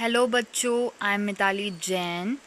Hello बच्चों, I am Mitali Jain.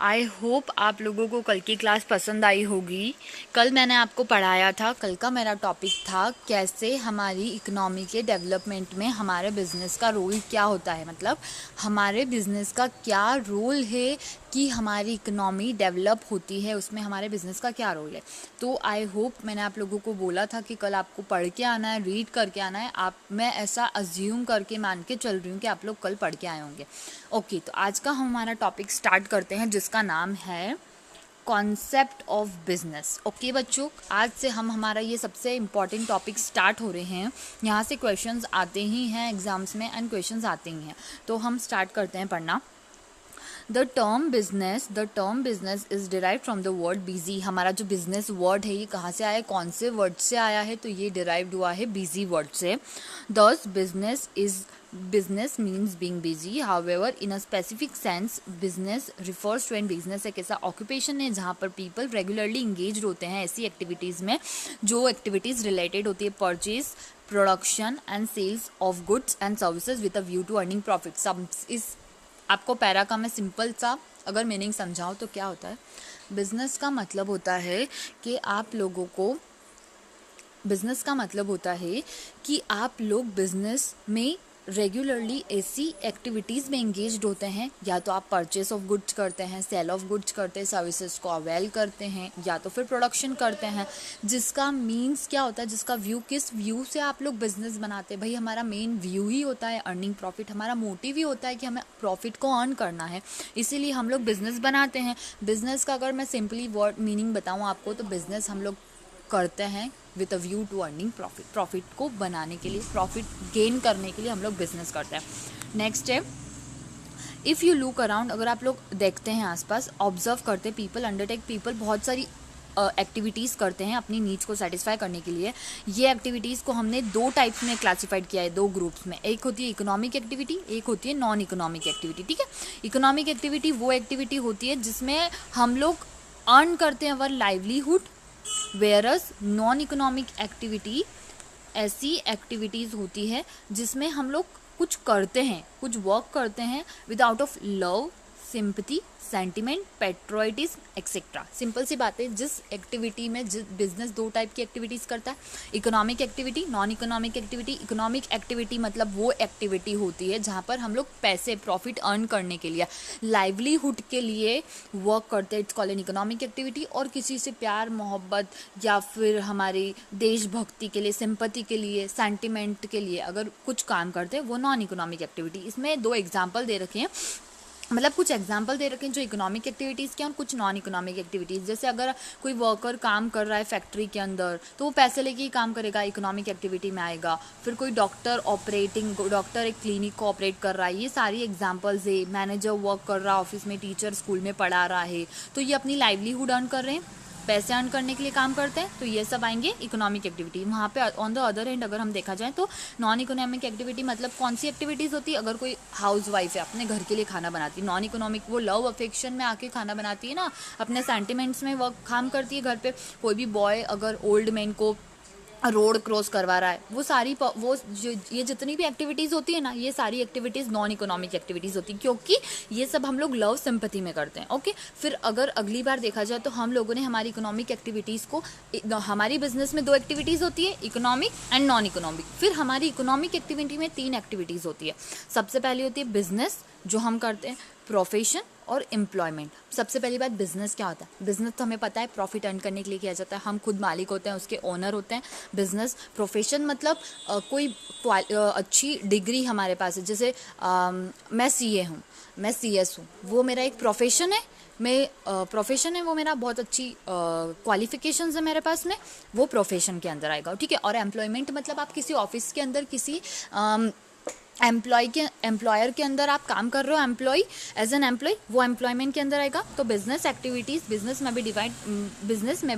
I hope आप लोगों को कल की क्लास पसंद आई होगी। कल मैंने आपको पढ़ाया था, कल का मेरा टॉपिक था कैसे हमारी इकोनॉमी के डेवलपमेंट में हमारे बिज़नेस का रोल क्या होता है, मतलब हमारे बिज़नेस का क्या रोल है कि हमारी इकोनॉमी डेवलप होती है, उसमें हमारे बिज़नेस का क्या रोल है। तो आई होप मैंने आप लोगों को बोला था कि कल आपको पढ़ के आना है, रीड करके आना है। मैं ऐसा अज्यूम करके मान के चल रही हूँ कि आप लोग कल पढ़ के आए होंगे। ओके, तो आज का हम हमारा टॉपिक स्टार्ट करते हैं जिसका नाम है कॉन्सेप्ट ऑफ बिजनेस। ओके बच्चों, आज से हम हमारा ये सबसे इम्पॉर्टेंट टॉपिक स्टार्ट हो रहे हैं। यहाँ से क्वेश्चंस आते ही हैं एग्जाम्स में एंड क्वेश्चंस आते ही हैं, तो हम स्टार्ट करते हैं पढ़ना। The term business is derive from the word busy. हमारा जो बिजनेस वर्ड है ये कहाँ से आया है, कौन से वर्ड से आया है, तो ये डिराइव्ड हुआ है बिजी वर्ड से। This business means being busy. However in a specific sense business refers to an business एक ऐसा ऑक्यूपेशन है जहाँ पर पीपल रेगुलरली इंगेज होते हैं ऐसी एक्टिविटीज़ में जो एक्टिविटीज़ रिलेटेड होती है purchase, production and sales of goods and services with a view to earning profit. इस आपको पैरा का मैं सिंपल सा अगर मीनिंग समझाऊँ तो क्या होता है, बिजनेस का मतलब होता है कि आप लोगों को आप लोग बिजनेस में रेगुलरली ऐसी एक्टिविटीज़ में इंगेज्ड होते हैं, या तो आप परचेस ऑफ गुड्स करते हैं, सेल ऑफ गुड्स करते हैं, सर्विसेज को अवेल करते हैं, या तो फिर प्रोडक्शन करते हैं, जिसका मीन्स क्या होता है, जिसका व्यू किस व्यू से आप लोग बिजनेस बनाते हैं। भाई हमारा मेन व्यू ही होता है अर्निंग प्रॉफिट, हमारा मोटिव ही होता है कि हमें प्रॉफिट को अर्न करना है, इसीलिए हम लोग बिजनेस बनाते हैं। बिजनेस का अगर मैं सिंपली वर्ड मीनिंग बताऊँ आपको तो बिजनेस हम लोग करते हैं with a view to earning profit. Profit को बनाने के लिए, प्रॉफिट गेन करने के लिए हम लोग बिजनेस करते हैं। नेक्स्ट है इफ़ यू लुक अराउंड। अगर आप लोग देखते हैं आसपास, ऑब्जर्व करते, पीपल बहुत सारी एक्टिविटीज़ करते हैं अपनी नीड्स को सेटिस्फाई करने के लिए। ये एक्टिविटीज़ को हमने दो टाइप्स में क्लासिफाइड किया है, दो ग्रुप्स में। एक होती है इकोनॉमिक एक्टिविटी, एक होती है नॉन इकोनॉमिक एक्टिविटी। ठीक है, इकोनॉमिक एक्टिविटी वो एक्टिविटी होती है जिसमें हम लोग अर्न करते हैं अवर लाइवलीहुड, वेयरस नॉन इकोनॉमिक एक्टिविटी ऐसी एक्टिविटीज़ होती है जिसमें हम लोग कुछ करते हैं, कुछ वर्क करते हैं without of love, sympathy, sentiment, patriotism etcetera. Simple सी बात है, जिस एक्टिविटी में बिजनेस दो टाइप की एक्टिविटीज़ करता है, economic activity, non economic activity. Economic activity मतलब वो एक्टिविटी होती है जहाँ पर हम लोग पैसे, प्रॉफिट अर्न करने के लिए, लाइवलीहुड के लिए वर्क करते हैं, it's called an economic activity. और किसी से प्यार मोहब्बत या फिर हमारी देशभक्ति के लिए, सिंपैथी के लिए, सेंटिमेंट के लिए अगर कुछ काम करते हैं वो नॉन इकोनॉमिक एक्टिविटी। इसमें दो एग्जाम्पल दे रखे हैं, मतलब कुछ एग्जाम्पल दे रखे हैं जो इकोनॉमिक एक्टिविटीज़ के और कुछ नॉन इकोनॉमिक एक्टिविटीज़। जैसे अगर कोई वर्कर काम कर रहा है फैक्ट्री के अंदर तो वो पैसे लेके ही काम करेगा, इकोनॉमिक एक्टिविटी में आएगा। फिर कोई डॉक्टर एक क्लिनिक को ऑपरेट कर रहा है, ये सारी एग्जाम्पल्स है। मैनेजर वर्क कर रहा है ऑफिस में, टीचर स्कूल में पढ़ा रहा है, तो ये अपनी लाइवलीहुड अर्न कर रहे हैं, पैसे अर्न करने के लिए काम करते हैं, तो ये सब आएंगे इकोनॉमिक एक्टिविटी। वहाँ पे ऑन द अदर हैंड अगर हम देखा जाए तो नॉन इकोनॉमिक एक्टिविटी मतलब कौन सी एक्टिविटीज़ होती है, अगर कोई हाउस वाइफ है अपने घर के लिए खाना बनाती है, नॉन इकोनॉमिक वो लव अफेक्शन में आके खाना बनाती है ना, अपने सेंटिमेंट्स में वर्क काम करती है घर पे। कोई भी बॉय अगर ओल्ड मैन को रोड क्रॉस करवा रहा है, ये जितनी भी एक्टिविटीज़ होती है ना, ये सारी एक्टिविटीज़ नॉन इकोनॉमिक एक्टिविटीज़ होती है, क्योंकि ये सब हम लोग लव सिंपैथी में करते हैं। ओके, फिर अगर अगली बार देखा जाए तो हम लोगों ने हमारी इकोनॉमिक एक्टिविटीज़ को, हमारी बिजनेस में दो एक्टिविटीज़ होती है, इकोनॉमिक एंड नॉन इकोनॉमिक। फिर हमारी इकोनॉमिक एक्टिविटी में तीन एक्टिविटीज़ होती है। सबसे पहली होती है बिजनेस जो हम करते हैं, प्रोफेशन और एम्प्लॉयमेंट। सबसे पहली बात, बिजनेस क्या होता है। बिजनेस तो हमें पता है प्रॉफिट अर्न करने के लिए किया जाता है, हम खुद मालिक होते हैं, उसके ओनर होते हैं। बिजनेस प्रोफेशन मतलब कोई अच्छी डिग्री हमारे पास है, जैसे मैं सीए हूँ, मैं सीएस हूँ, वो मेरा एक प्रोफेशन है। वो मेरा बहुत अच्छी क्वालिफिकेशंस है मेरे पास में, वो प्रोफेशन के अंदर आएगा। ठीक है, और एम्प्लॉयमेंट मतलब आप किसी ऑफिस के अंदर किसी एम्प्लॉयर के अंदर आप काम कर रहे हो, एम्प्लॉय एज एन एम्प्लॉय, वो एम्प्लॉयमेंट के अंदर आएगा। तो बिजनेस एक्टिविटीज़, बिजनेस में be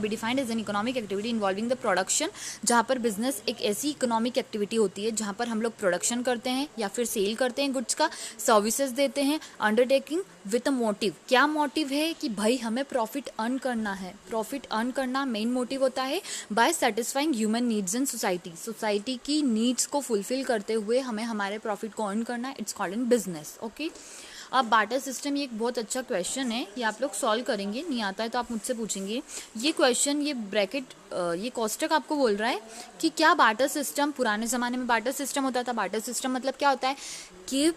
defined as an economic activity involving the production, जहाँ पर बिजनेस एक ऐसी इकोनॉमिक एक्टिविटी होती है जहाँ पर हम लोग प्रोडक्शन करते हैं या फिर सेल करते हैं गुड्स का, सर्विसेज देते हैं, अंडरटेकिंग विथ अ मोटिव। क्या मोटिव है कि भाई हमें प्रॉफिट अर्न करना है। प्रॉफिट अर्न करना मेन मोटिव होता है by satisfying human needs in society. Society की नीड्स को फुलफिल करते हुए हमें हमारे प्रॉफिट को अर्न करना है। It's called in business. Okay, अब बार्टर सिस्टम ये एक बहुत अच्छा क्वेश्चन है, ये आप लोग सॉल्व करेंगे। नहीं आता है तो आप मुझसे पूछेंगे। ये क्वेश्चन, ये ब्रैकेट, ये कोष्टक आपको बोल रहा है कि क्या बार्टर सिस्टम, पुराने ज़माने में बार्टर सिस्टम होता था। बार्टर सिस्टम मतलब क्या होता है कि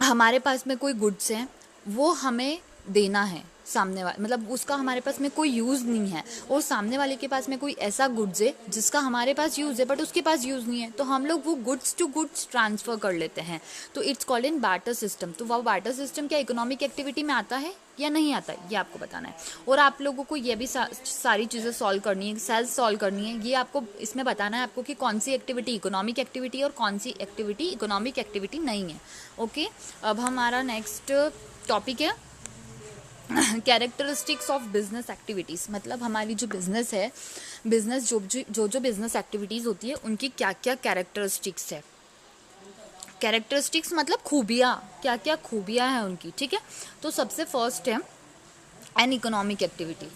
हमारे पास में कोई गुड्स हैं, वो हमें देना है सामने वाले, मतलब उसका हमारे पास में कोई यूज़ नहीं है, और सामने वाले के पास में कोई ऐसा गुड्स है जिसका हमारे पास यूज़ है बट उसके पास यूज़ नहीं है, तो हम लोग वो गुड्स टू गुड्स ट्रांसफ़र कर लेते हैं। तो it's called in barter system. तो वो बार्टर सिस्टम क्या इकोनॉमिक एक्टिविटी में आता है या नहीं आता है, ये आपको बताना है। और आप लोगों को ये भी सारी चीज़ें सॉल्व करनी है, सेल्फ सॉल्व करनी है। ये आपको इसमें बताना है आपको कि कौन सी एक्टिविटी इकोनॉमिक एक्टिविटी और कौन सी एक्टिविटी इकोनॉमिक एक्टिविटी नहीं है। ओके, अब हमारा नेक्स्ट टॉपिक है कैरेक्टरिस्टिक्स ऑफ बिजनेस एक्टिविटीज़। मतलब हमारी जो बिजनेस है, बिजनेस जो बिजनेस एक्टिविटीज़ होती है उनकी क्या क्या कैरेक्टरिस्टिक्स है। कैरेक्टरिस्टिक्स मतलब खूबियाँ, क्या क्या खूबियाँ हैं उनकी। ठीक है, तो सबसे फर्स्ट है एन इकोनॉमिक एक्टिविटी।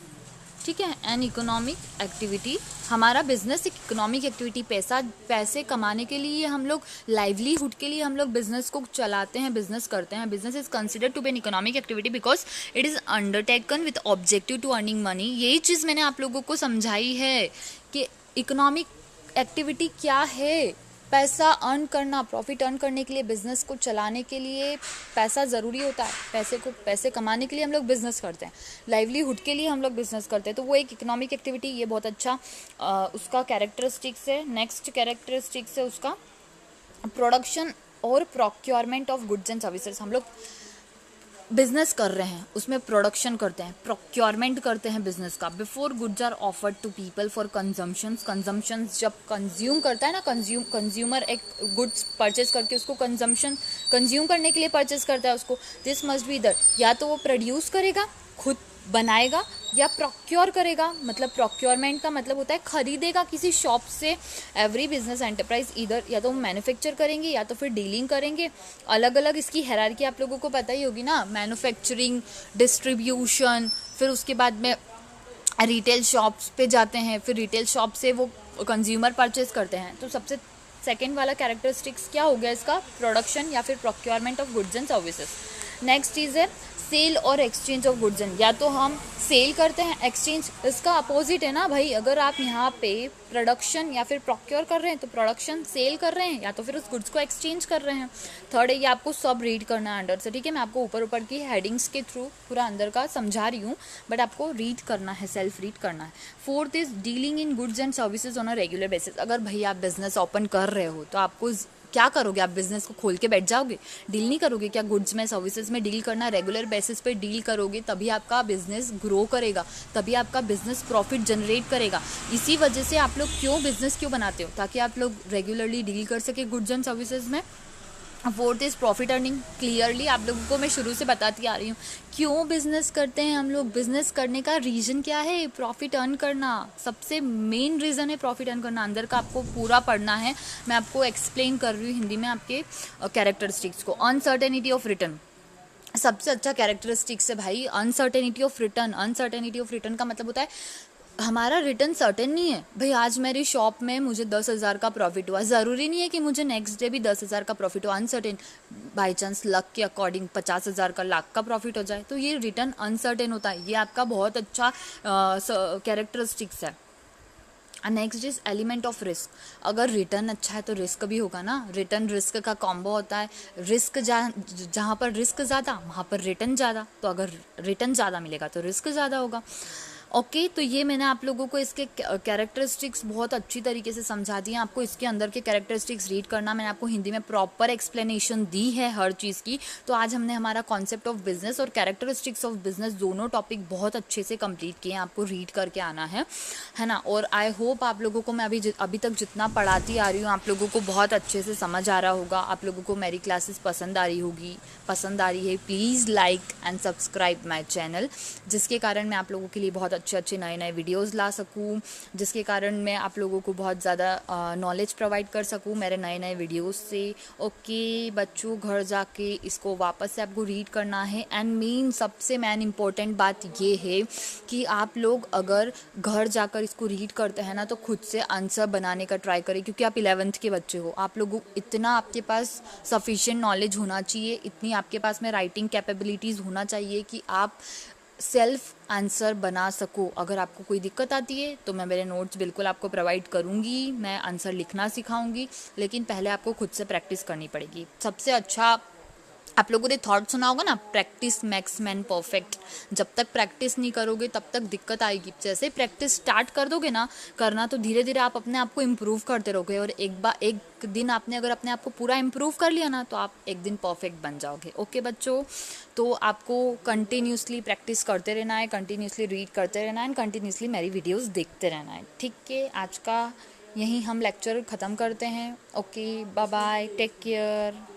ठीक है, एन इकोनॉमिक एक्टिविटी, हमारा बिजनेस एक इकोनॉमिक एक्टिविटी, पैसे कमाने के लिए हम लोग, लाइवलीहुड के लिए हम लोग बिजनेस को चलाते हैं, बिजनेस करते हैं। Business is considered to be an economic activity because it is undertaken with objective to earning money. यही चीज़ मैंने आप लोगों को समझाई है कि इकोनॉमिक एक्टिविटी क्या है। पैसा अर्न करना, प्रॉफिट अर्न करने के लिए, बिजनेस को चलाने के लिए पैसा ज़रूरी होता है। पैसे कमाने के लिए हम लोग बिजनेस करते हैं, लाइवलीहुड के लिए हम लोग बिजनेस करते हैं। तो वो एक इकोनॉमिक एक्टिविटी, ये बहुत अच्छा उसका कैरेक्टरिस्टिक्स है। नेक्स्ट कैरेक्टरिस्टिक्स है उसका प्रोडक्शन और procurement of goods and services. हम लोग बिजनेस कर रहे हैं, उसमें प्रोडक्शन करते हैं, प्रोक्योरमेंट करते हैं बिजनेस का। Before goods are offered to people for consumption, जब कंज्यूम करता है ना, कंज्यूमर एक गुड्स परचेज करके उसको कंज्यूम करने के लिए परचेज करता है उसको। दिस मस्ट बी दैट, या तो वो प्रोड्यूस करेगा, खुद बनाएगा, या प्रोक्योर करेगा। मतलब प्रोक्योरमेंट का मतलब होता है खरीदेगा किसी शॉप से। एवरी बिजनेस एंटरप्राइज इधर या तो मैन्युफैक्चर करेंगे या तो फिर डीलिंग करेंगे। अलग अलग इसकी हायरार्की आप लोगों को पता ही होगी ना, मैन्युफैक्चरिंग, डिस्ट्रीब्यूशन, फिर उसके बाद में रिटेल शॉप्स पे जाते हैं, फिर रिटेल शॉप से वो कंज्यूमर परचेज करते हैं। तो सबसे सेकेंड वाला कैरेक्टरिस्टिक्स क्या हो गया इसका, प्रोडक्शन या फिर procurement of goods and services. Next चीज़ है सेल और एक्सचेंज ऑफ गुड्स एंड, या तो हम सेल करते हैं, एक्सचेंज इसका अपोजिट है ना भाई। अगर आप यहाँ पे प्रोडक्शन या फिर प्रोक्योर कर रहे हैं तो प्रोडक्शन सेल कर रहे हैं, या तो फिर उस गुड्स को एक्सचेंज कर रहे हैं। थर्ड है, ये आपको सब रीड करना है अंडर से। ठीक है, मैं आपको ऊपर ऊपर की हेडिंग्स के थ्रू पूरा अंदर का समझा रही हूँ, बट आपको रीड करना है, सेल्फ रीड करना है। Fourth is dealing in goods and services on a regular basis. अगर भाई आप बिजनेस ओपन कर रहे हो तो आपको क्या करोगे, आप बिजनेस को खोल के बैठ जाओगे, डील नहीं करोगे क्या। गुड्स में, सर्विसेज में डील करना, रेगुलर बेसिस पे डील करोगे, तभी आपका बिजनेस ग्रो करेगा, तभी आपका बिजनेस प्रॉफिट जनरेट करेगा। इसी वजह से आप लोग बिजनेस क्यों बनाते हो, ताकि आप लोग रेगुलरली डील कर सके गुड्स एंड सर्विसेज में। Fourth is profit earning. Clearly आप लोगों को मैं शुरू से बताती आ रही हूँ क्यों बिजनेस करते हैं हम लोग। बिजनेस करने का रीजन क्या है, प्रॉफिट अर्न करना। सबसे मेन रीजन है प्रॉफिट अर्न करना। अंदर का आपको पूरा पढ़ना है, मैं आपको एक्सप्लेन कर रही हूँ हिंदी में आपके कैरेक्टरिस्टिक्स को। अनसर्टेनिटी ऑफ रिटर्न सबसे अच्छा कैरेक्टरिस्टिक्स है भाई, uncertainty of return. Uncertainty of return का मतलब होता है हमारा रिटर्न सर्टेन नहीं है भाई। आज मेरी शॉप में मुझे 10,000 का प्रॉफिट हुआ, ज़रूरी नहीं है कि मुझे नेक्स्ट डे भी 10,000 का प्रॉफिट हो। अनसर्टेन, बाई चांस लक के अकॉर्डिंग 50,000 का, लाख का प्रॉफिट हो जाए, तो ये रिटर्न अनसर्टेन होता है। ये आपका बहुत अच्छा कैरेक्टरिस्टिक्स है। Next is element of risk. अगर रिटर्न अच्छा है तो रिस्क भी होगा ना, रिटर्न रिस्क का कॉम्बो होता है। रिस्क जहाँ पर रिस्क ज़्यादा वहाँ पर रिटर्न ज़्यादा, तो अगर रिटर्न ज़्यादा मिलेगा तो रिस्क ज़्यादा होगा। ओके, तो ये मैंने आप लोगों को इसके कैरेक्टरिस्टिक्स बहुत अच्छी तरीके से समझा दिए। आपको इसके अंदर के कैरेक्टरिस्टिक्स रीड करना, मैंने आपको हिंदी में प्रॉपर एक्सप्लेनेशन दी है हर चीज़ की। तो आज हमने हमारा कॉन्सेप्ट ऑफ बिजनेस और कैरेक्टरिस्टिक्स ऑफ बिजनेस दोनों टॉपिक बहुत अच्छे से कंप्लीट किए हैं। आपको रीड करके आना है ना। और आई होप आप लोगों को मैं अभी तक जितना पढ़ाती आ रही हूँ आप लोगों को बहुत अच्छे से समझ आ रहा होगा। आप लोगों को मेरी क्लासेस पसंद आ रही है। Please like and subscribe my channel, जिसके कारण मैं आप लोगों के लिए बहुत अच्छे अच्छे नए नए वीडियोस ला सकूं, जिसके कारण मैं आप लोगों को बहुत ज़्यादा नॉलेज प्रोवाइड कर सकूं मेरे नए नए वीडियोस से। ओके बच्चों, घर जाके इसको वापस से आपको रीड करना है। एंड सबसे मेन इम्पोर्टेंट बात ये है कि आप लोग अगर घर जाकर इसको रीड करते हैं ना, तो खुद से आंसर बनाने का ट्राई करें, क्योंकि आप 11th के बच्चे हो। आप लोगों इतना आपके पास सफिशिएंट नॉलेज होना चाहिए, इतनी आपके पास में राइटिंग कैपेबिलिटीज़ होना चाहिए कि आप सेल्फ आंसर बना सको। अगर आपको कोई दिक्कत आती है तो मैं मेरे नोट्स बिल्कुल आपको प्रोवाइड करूँगी, मैं आंसर लिखना सिखाऊंगी, लेकिन पहले आपको खुद से प्रैक्टिस करनी पड़ेगी। सबसे अच्छा आप लोगों ने थॉट सुना होगा ना, प्रैक्टिस मैक्स मैन परफेक्ट। जब तक प्रैक्टिस नहीं करोगे तब तक दिक्कत आएगी। जैसे प्रैक्टिस स्टार्ट कर दोगे ना करना, तो धीरे धीरे आप अपने आप को इम्प्रूव करते रहोगे, और एक दिन आपने अगर अपने आप को पूरा इम्प्रूव कर लिया ना, तो आप एक दिन परफेक्ट बन जाओगे। ओके बच्चों, तो आपको कंटिन्यूसली प्रैक्टिस करते रहना है, कंटिन्यूसली रीड करते रहना है, एंड कंटिन्यूसली मेरी वीडियोज़ देखते रहना है। ठीक है, आज का यहीं हम लेक्चर ख़त्म करते हैं। Okay, bye bye, take care.